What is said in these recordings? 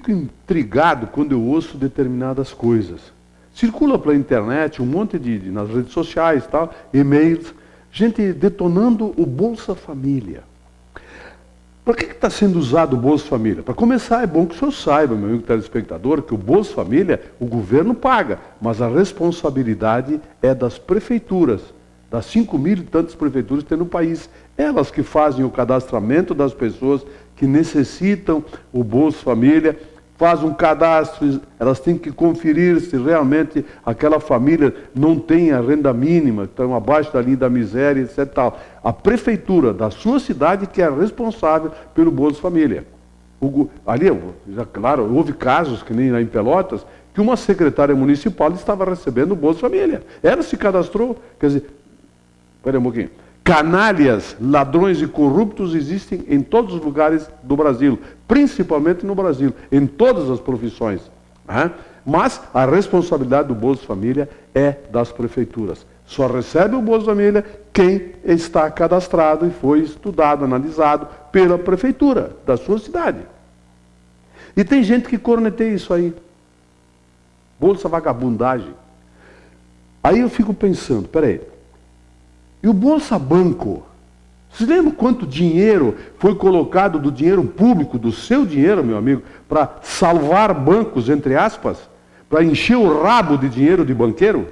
fico intrigado quando eu ouço determinadas coisas. Circula pela internet um monte nas redes sociais, tal, e-mails, gente detonando o Bolsa Família. Para que está sendo usado o Bolsa Família? Para começar, é bom que o senhor saiba, meu amigo telespectador, que o Bolsa Família, o governo paga, mas a responsabilidade é das prefeituras, das 5.000 e tantas prefeituras que tem no país. Elas que fazem o cadastramento das pessoas que necessitam o Bolsa Família, faz um cadastro, elas têm que conferir se realmente aquela família não tem a renda mínima, estão abaixo da linha da miséria, etc. Tal. A prefeitura da sua cidade que é responsável pelo Bolsa Família. Ali, claro, houve casos, que nem lá em Pelotas, que uma secretária municipal estava recebendo o Bolsa Família. Ela se cadastrou, quer dizer, espera um pouquinho. Canalhas, ladrões e corruptos existem em todos os lugares do Brasil, principalmente no Brasil, em todas as profissões. Né? Mas a responsabilidade do Bolsa Família é das prefeituras. Só recebe o Bolsa Família quem está cadastrado e foi estudado, analisado pela prefeitura da sua cidade. E tem gente que corneteia isso aí. Bolsa vagabundagem. Aí eu fico pensando, peraí, e o Bolsa Banco? Vocês lembram quanto dinheiro foi colocado do dinheiro público, do seu dinheiro, meu amigo, para salvar bancos, entre aspas? Para encher o rabo de dinheiro de banqueiro?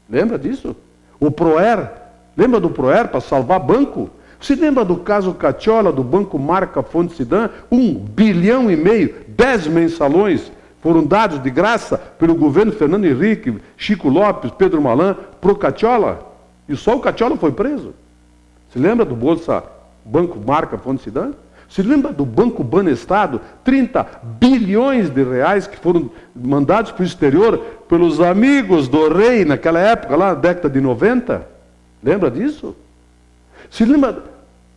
Lembra disso? O Proer, lembra do Proer para salvar banco? Você lembra do caso Cacciola, do Banco Marca Fonte Sidan? 1,5 bilhão, 10 mensalões foram dados de graça pelo governo Fernando Henrique, Chico Lopes, Pedro Malan, pro Cacciola. E só o Cacciola foi preso. Se lembra do Bolsa Banco Marca Fonte Sidan? Se lembra do Banco Banestado? 30 bilhões de reais que foram mandados para o exterior pelos amigos do rei naquela época, lá na década de 90? Lembra disso? Se lembra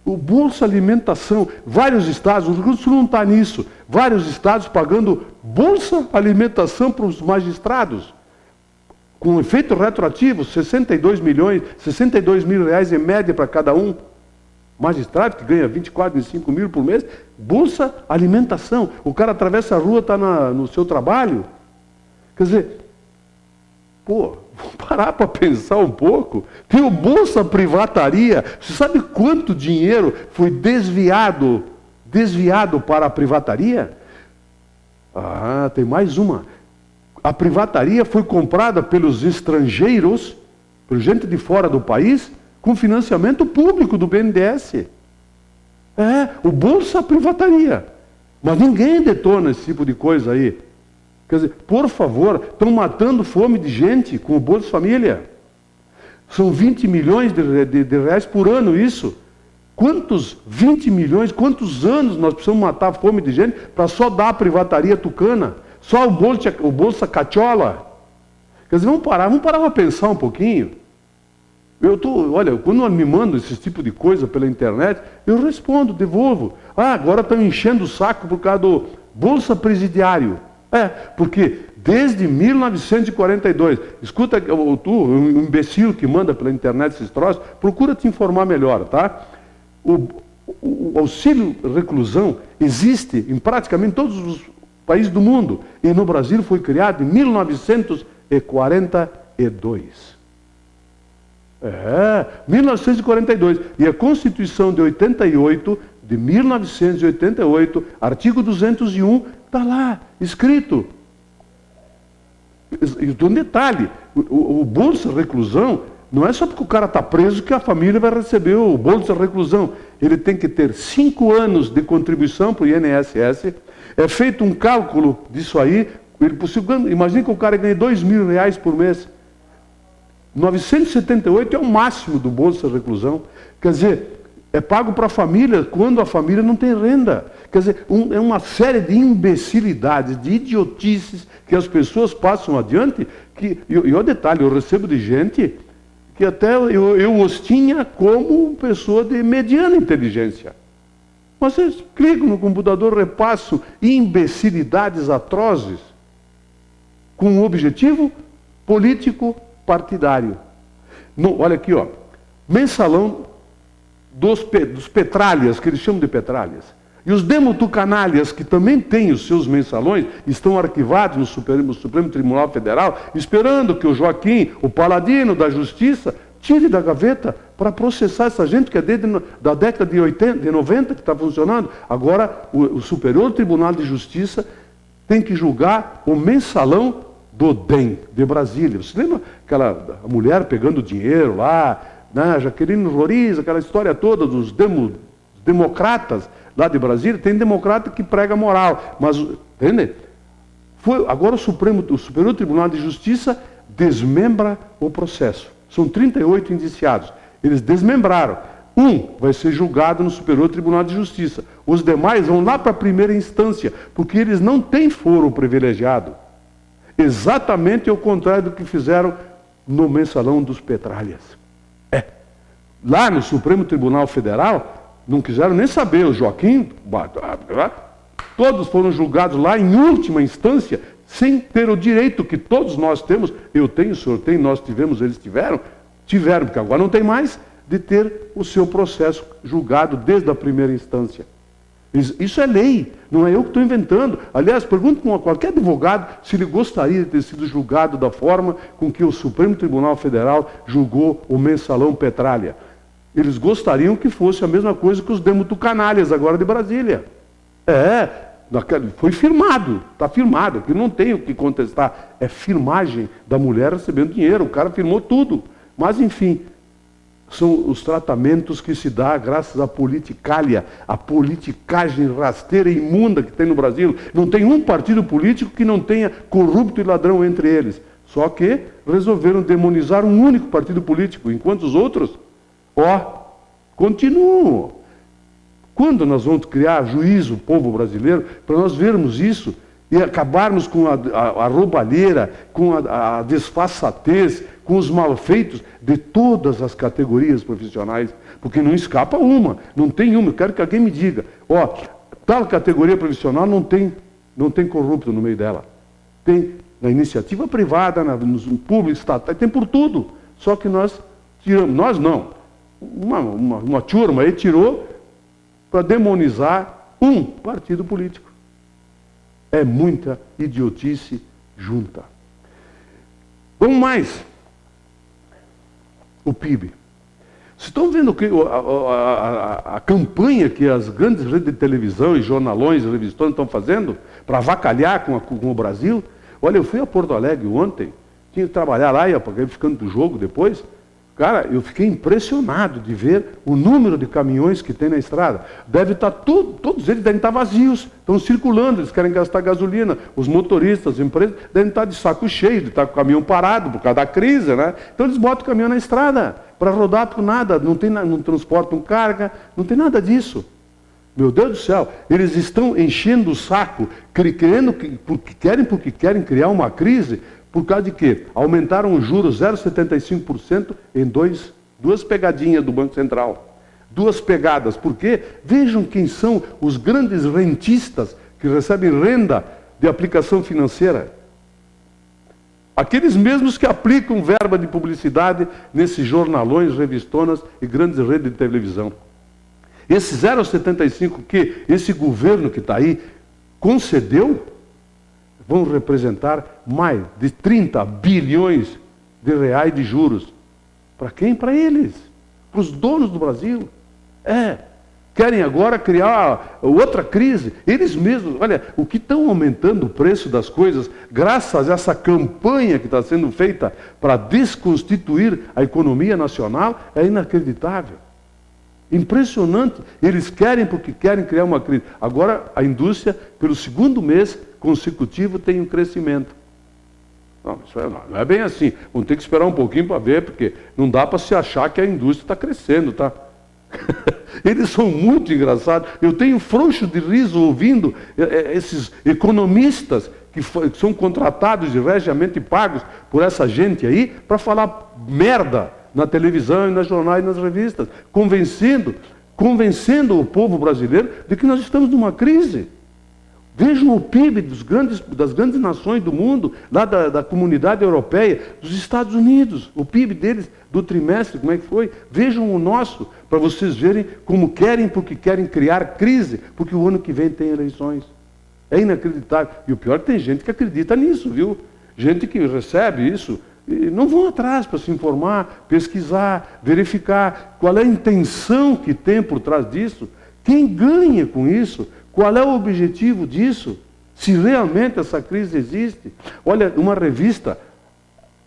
o Bolsa Alimentação? Vários estados, o Rio Grande do Sul não está nisso, vários estados pagando Bolsa Alimentação para os magistrados. Com efeito retroativo, 62 mil reais em média para cada um. Magistrado que ganha 24, 25 mil por mês, Bolsa Alimentação. O cara atravessa a rua, está no seu trabalho. Quer dizer, vou parar para pensar um pouco. Tem o Bolsa Privataria. Você sabe quanto dinheiro foi desviado para a privataria? Ah, tem mais uma. A privataria foi comprada pelos estrangeiros, por gente de fora do país, com financiamento público do BNDES. O Bolsa Privataria. Mas ninguém detona esse tipo de coisa aí. Quer dizer, por favor, estão matando fome de gente com o Bolsa Família. São 20 milhões de reais por ano isso. Quantos 20 milhões, quantos anos nós precisamos matar fome de gente para só dar a privataria tucana? Só o Bolsa Cacciola? Quer dizer, vamos parar para pensar um pouquinho. Olha, quando me mandam esse tipo de coisa pela internet, eu respondo, devolvo. Agora estão enchendo o saco por causa do Bolsa Presidiário. Porque desde 1942, escuta, um imbecil que manda pela internet esses troços, procura te informar melhor, tá? O auxílio reclusão existe em praticamente todos os países do mundo. E no Brasil foi criado em 1942. 1942. E a Constituição de 1988, artigo 201, está lá, escrito. E um detalhe, o Bolsa Reclusão, não é só porque o cara está preso que a família vai receber o Bolsa Reclusão. Ele tem que ter 5 anos de contribuição para o INSS. É feito um cálculo disso aí. Imagina que o cara ganha R$2.000 por mês. 978 é o máximo do Bolsa Reclusão. Quer dizer, é pago para a família quando a família não tem renda. Quer dizer, é uma série de imbecilidades, de idiotices que as pessoas passam adiante. E o detalhe, eu recebo de gente que até eu os tinha como pessoa de mediana inteligência. Mas vocês clicam no computador, repassam imbecilidades atrozes com um objetivo político partidário. Olha aqui, mensalão dos petralhas, que eles chamam de petralhas. E os demotucanalhas, que também têm os seus mensalões, estão arquivados no Supremo Tribunal Federal, esperando que o Joaquim, o paladino da justiça, tire da gaveta para processar essa gente que é desde da década de 90 que está funcionando. Agora, o Superior Tribunal de Justiça tem que julgar o mensalão do DEM, de Brasília. Você lembra aquela mulher pegando dinheiro lá, né, Jaqueline Roriz, aquela história toda dos democratas lá de Brasília? Tem democrata que prega moral, mas, entende? Agora o Superior Tribunal de Justiça desmembra o processo. São 38 indiciados. Eles desmembraram. Um vai ser julgado no Superior Tribunal de Justiça. Os demais vão lá para a primeira instância, porque eles não têm foro privilegiado. Exatamente ao contrário do que fizeram no mensalão dos Petralhas. Lá no Supremo Tribunal Federal, não quiseram nem saber. O Joaquim, todos foram julgados lá em última instância, sem ter o direito que todos nós temos. Eu tenho, o senhor tem, nós tivemos, eles tiveram, porque agora não tem mais, de ter o seu processo julgado desde a primeira instância. Isso é lei, não é eu que estou inventando. Aliás, pergunto a qualquer advogado se ele gostaria de ter sido julgado da forma com que o Supremo Tribunal Federal julgou o mensalão Petralha. Eles gostariam que fosse a mesma coisa que os demotucanalhas agora de Brasília. Foi firmado, está firmado, que não tem o que contestar. É firmagem da mulher recebendo dinheiro, o cara firmou tudo. Mas, enfim, são os tratamentos que se dá graças à politicalha, à politicagem rasteira e imunda que tem no Brasil. Não tem um partido político que não tenha corrupto e ladrão entre eles. Só que resolveram demonizar um único partido político, enquanto os outros, continuam. Quando nós vamos criar juízo, o povo brasileiro, para nós vermos isso e acabarmos com a roubalheira, com a desfaçatez, com os malfeitos de todas as categorias profissionais, porque não escapa uma, não tem uma. Eu quero que alguém me diga, tal categoria profissional não tem corrupto no meio dela. Tem na iniciativa privada, no público, estatal, tem por tudo. Só que nós tiramos, nós não. Uma turma aí tirou para demonizar um partido político. É muita idiotice junta. Vamos mais. O PIB. Vocês estão vendo que a campanha que as grandes redes de televisão e jornalões e revistones estão fazendo para avacalhar com o Brasil? Olha, eu fui a Porto Alegre ontem, tinha que trabalhar lá e acabei ficando do jogo depois. Cara, eu fiquei impressionado de ver o número de caminhões que tem na estrada. Deve estar todos eles devem estar vazios, estão circulando, eles querem gastar gasolina. Os motoristas, as empresas, devem estar de saco cheio, de estar com o caminhão parado por causa da crise, né? Então eles botam o caminhão na estrada para rodar por nada, não transportam carga, não tem nada disso. Meu Deus do céu, eles estão enchendo o saco, porque querem criar uma crise. Por causa de quê? Aumentaram os juros 0,75% em duas pegadinhas do Banco Central. Duas pegadas. Por quê? Vejam quem são os grandes rentistas que recebem renda de aplicação financeira. Aqueles mesmos que aplicam verba de publicidade nesses jornalões, revistonas e grandes redes de televisão. Esse 0,75% que esse governo que está aí concedeu, vão representar mais de 30 bilhões de reais de juros. Para quem? Para eles. Para os donos do Brasil. Querem agora criar outra crise. Eles mesmos, olha, o que estão aumentando o preço das coisas, graças a essa campanha que está sendo feita para desconstituir a economia nacional, é inacreditável. Impressionante. Eles querem porque querem criar uma crise. Agora a indústria, pelo segundo mês consecutivo, tem um crescimento. Não, isso não é bem assim. Vamos ter que esperar um pouquinho para ver, porque não dá para se achar que a indústria está crescendo, tá? Eles são muito engraçados. Eu tenho frouxo de riso ouvindo esses economistas que são contratados e regiamente pagos por essa gente aí para falar merda na televisão e nos jornais e nas revistas, convencendo o povo brasileiro de que nós estamos numa crise. Vejam o PIB das grandes nações do mundo, lá da comunidade europeia, dos Estados Unidos, o PIB deles do trimestre, como é que foi? Vejam o nosso, para vocês verem como querem, porque querem criar crise, porque o ano que vem tem eleições. É inacreditável. E o pior é que tem gente que acredita nisso, viu? Gente que recebe isso e não vão atrás para se informar, pesquisar, verificar qual é a intenção que tem por trás disso, quem ganha com isso, qual é o objetivo disso, se realmente essa crise existe. Olha, uma revista,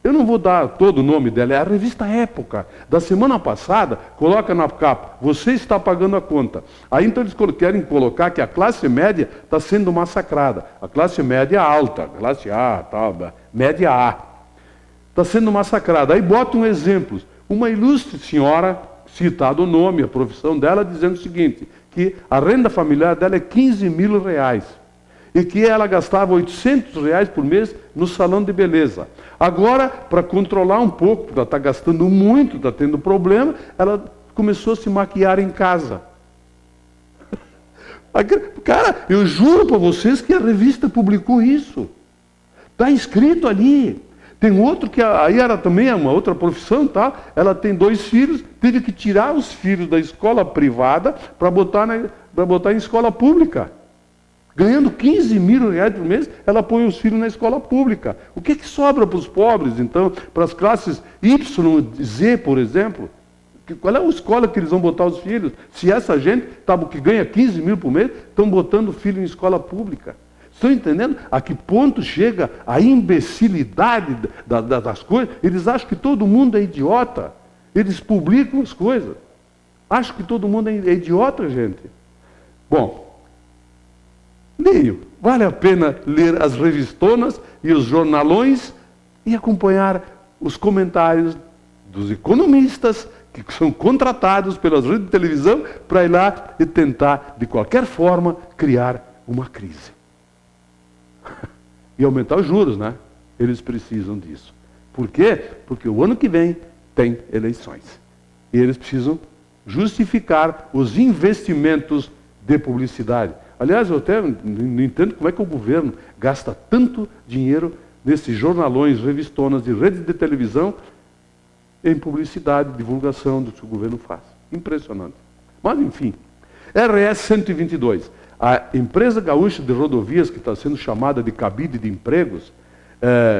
eu não vou dar todo o nome dela, é a revista Época, da semana passada, coloca na capa, você está pagando a conta. Aí então eles querem colocar que a classe média está sendo massacrada. A classe média alta, classe A, tal, média A. Está sendo massacrada. Aí botam exemplos. Uma ilustre senhora, citado o nome, a profissão dela, dizendo o seguinte, que a renda familiar dela é 15 mil reais. E que ela gastava 800 reais por mês no salão de beleza. Agora, para controlar um pouco, porque ela está gastando muito, está tendo problema, ela começou a se maquiar em casa. Cara, eu juro para vocês que a revista publicou isso. Está escrito ali. Tem outro que aí era também uma outra profissão, tá? Ela tem 2 filhos, teve que tirar os filhos da escola privada para botar em escola pública. Ganhando 15 mil reais por mês, ela põe os filhos na escola pública. O que sobra para os pobres, então? Para as classes Y, Z, por exemplo? Qual é a escola que eles vão botar os filhos? Se essa gente que ganha 15 mil por mês, estão botando o filho em escola pública. Estão entendendo a que ponto chega a imbecilidade das coisas? Eles acham que todo mundo é idiota. Eles publicam as coisas. Acham que todo mundo é idiota, gente. Bom, leio. Vale a pena ler as revistonas e os jornalões e acompanhar os comentários dos economistas que são contratados pelas redes de televisão para ir lá e tentar, de qualquer forma, criar uma crise. E aumentar os juros, né? Eles precisam disso. Por quê? Porque o ano que vem tem eleições. E eles precisam justificar os investimentos de publicidade. Aliás, eu até não entendo como é que o governo gasta tanto dinheiro nesses jornalões, revistonas e redes de televisão em publicidade, divulgação do que o governo faz. Impressionante. Mas, enfim, RS 122. A empresa gaúcha de rodovias, que está sendo chamada de cabide de empregos,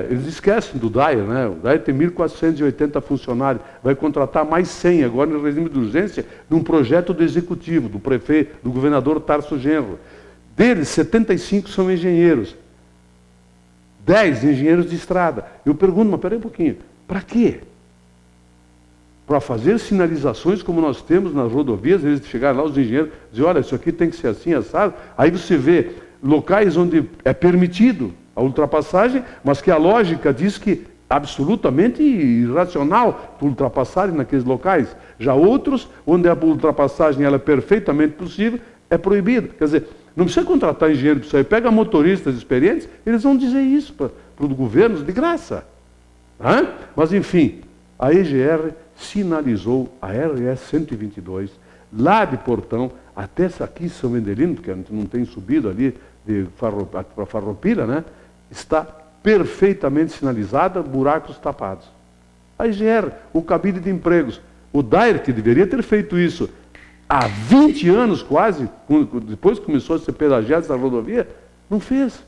eles esquecem do DAIR, né? O DAIR tem 1.480 funcionários, vai contratar mais 100 agora no regime de urgência, num projeto do executivo, do prefeito, do governador Tarso Genro. Deles, 75 são engenheiros, 10 engenheiros de estrada. Eu pergunto, mas peraí um pouquinho, para quê? Para fazer sinalizações como nós temos nas rodovias, eles chegarem lá, os engenheiros, dizem, olha, isso aqui tem que ser assim, assado. Aí você vê locais onde é permitido a ultrapassagem, mas que a lógica diz que é absolutamente irracional ultrapassarem naqueles locais. Já outros, onde a ultrapassagem ela é perfeitamente possível, é proibido. Quer dizer, não precisa contratar engenheiro para isso aí. Pega motoristas experientes, eles vão dizer isso para os governos de graça. Mas, enfim, a EGR sinalizou a RS 122, lá de Portão, até aqui São Vendelino, porque a gente não tem subido ali para Farroupilha, né? Está perfeitamente sinalizada, buracos tapados. A EGR, o cabide de empregos, o DAIR, que deveria ter feito isso há 20 anos quase, depois que começou a ser pedagiado essa rodovia, não fez.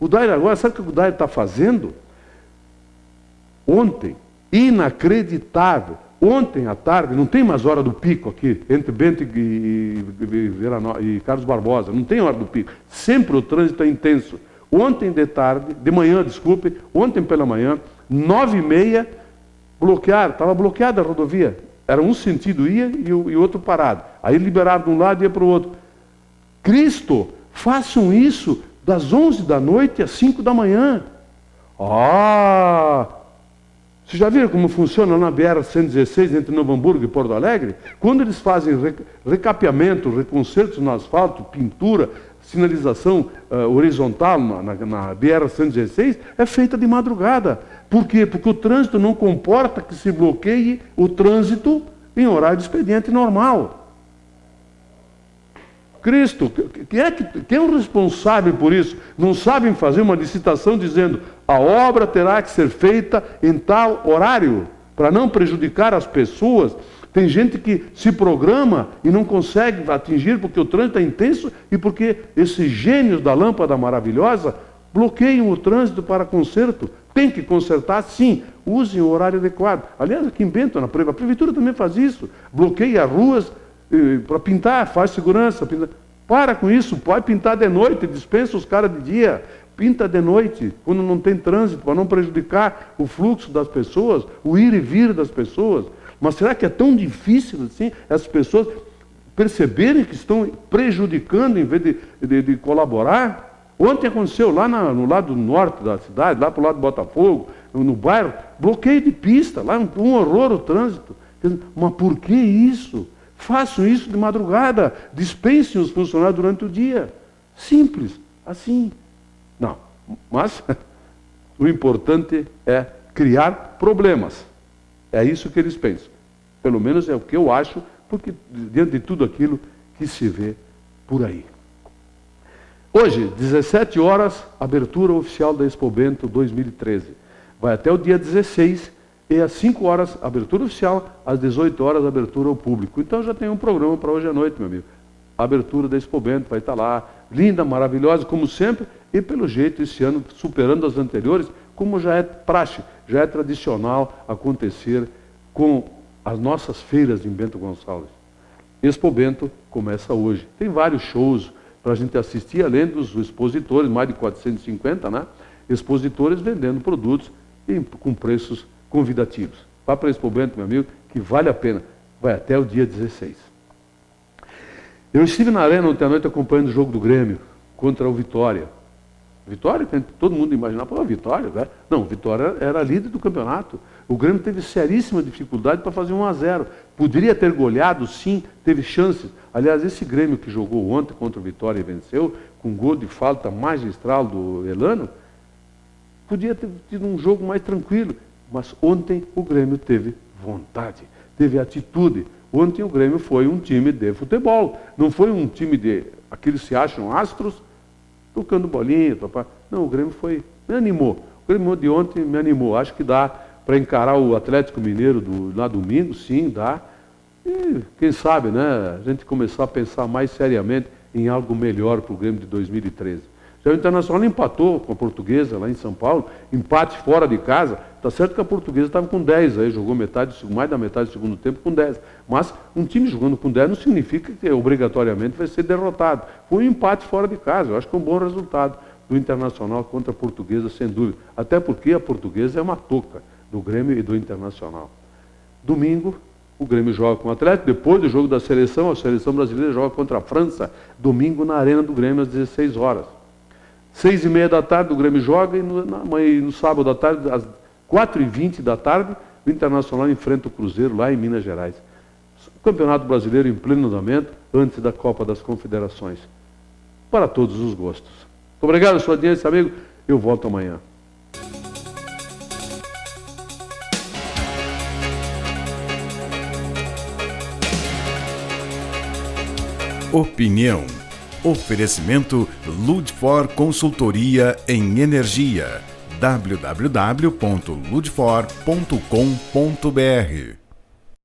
O DAIR agora, sabe o que o DAIR está fazendo? Ontem, inacreditável. Ontem à tarde, não tem mais hora do pico aqui, entre Bento e Carlos Barbosa, não tem hora do pico. Sempre o trânsito é intenso. Ontem de manhã, ontem pela manhã, 9h30, estava bloqueada a rodovia. Era um sentido ia e outro parado. Aí liberaram de um lado e ia para o outro. Cristo, façam isso das 11 da noite às 5 da manhã. Vocês já viram como funciona na BR-116 entre Novo Hamburgo e Porto Alegre? Quando eles fazem recapeamento, reconcertos no asfalto, pintura, sinalização horizontal na BR-116, é feita de madrugada. Por quê? Porque o trânsito não comporta que se bloqueie o trânsito em horário de expediente normal. Cristo. Quem é o responsável por isso? Não sabem fazer uma licitação dizendo a obra terá que ser feita em tal horário, para não prejudicar as pessoas. Tem gente que se programa e não consegue atingir porque o trânsito é intenso e porque esses gênios da lâmpada maravilhosa bloqueiam o trânsito para conserto. Tem que consertar, sim. Usem o horário adequado. Aliás, aqui em Bento, a prefeitura também faz isso. Bloqueia ruas para pintar, faz segurança. Para com isso, pode pintar de noite, dispensa os caras de dia. Pinta de noite, quando não tem trânsito, para não prejudicar o fluxo das pessoas, o ir e vir das pessoas. Mas será que é tão difícil assim as pessoas perceberem que estão prejudicando em vez de colaborar? Ontem aconteceu lá no lado norte da cidade, lá para o lado de Botafogo, no bairro, bloqueio de pista, lá um horror o trânsito. Mas por que isso? Façam isso de madrugada, dispensem os funcionários durante o dia. Simples, assim. Não, mas o importante é criar problemas. É isso que eles pensam. Pelo menos é o que eu acho, porque diante de tudo aquilo que se vê por aí. Hoje, 17 horas, abertura oficial da Expo Bento 2013. Vai até o dia 16 e às 5 horas, abertura oficial, às 18 horas, abertura ao público. Então já tem um programa para hoje à noite, meu amigo. A abertura da Expo Bento vai estar lá, linda, maravilhosa, como sempre, e pelo jeito, esse ano, superando as anteriores, como já é praxe, já é tradicional acontecer com as nossas feiras em Bento Gonçalves. Expo Bento começa hoje. Tem vários shows para a gente assistir, além dos expositores, mais de 450, né? Expositores vendendo produtos com preços convidativos. Vá para a Expo Bento, meu amigo, que vale a pena. Vai até o dia 16. Eu estive na arena ontem à noite acompanhando o jogo do Grêmio contra o Vitória. Vitória, todo mundo imaginava, Vitória, né? Não, Vitória era líder do campeonato. O Grêmio teve seríssima dificuldade para fazer 1-0. Poderia ter goleado, sim, teve chances. Aliás, esse Grêmio que jogou ontem contra o Vitória e venceu, com gol de falta magistral do Elano, podia ter tido um jogo mais tranquilo. Mas ontem o Grêmio teve vontade, teve atitude. Ontem o Grêmio foi um time de futebol. Não foi um time de aqueles que se acham astros, tocando bolinha, papai. Não, o Grêmio me animou. O Grêmio de ontem me animou. Acho que dá para encarar o Atlético Mineiro lá domingo, sim, dá. E quem sabe, né, a gente começar a pensar mais seriamente em algo melhor para o Grêmio de 2013. Já o Internacional empatou com a Portuguesa lá em São Paulo, empate fora de casa. Está certo que a Portuguesa estava com 10, aí jogou mais da metade do segundo tempo com 10. Mas um time jogando com 10 não significa que obrigatoriamente vai ser derrotado. Foi um empate fora de casa. Eu acho que é um bom resultado do Internacional contra a Portuguesa, sem dúvida. Até porque a Portuguesa é uma toca do Grêmio e do Internacional. Domingo, o Grêmio joga com o Atlético. Depois do jogo da seleção, a seleção brasileira joga contra a França. Domingo na Arena do Grêmio às 16 horas. 6h30 da tarde o Grêmio joga e no sábado à tarde, às 4h20 da tarde, o Internacional enfrenta o Cruzeiro lá em Minas Gerais. O Campeonato Brasileiro em pleno andamento, antes da Copa das Confederações. Para todos os gostos. Muito obrigado, sua audiência, amigo. Eu volto amanhã. Opinião. Oferecimento Ludfor Consultoria em Energia. www.ludfor.com.br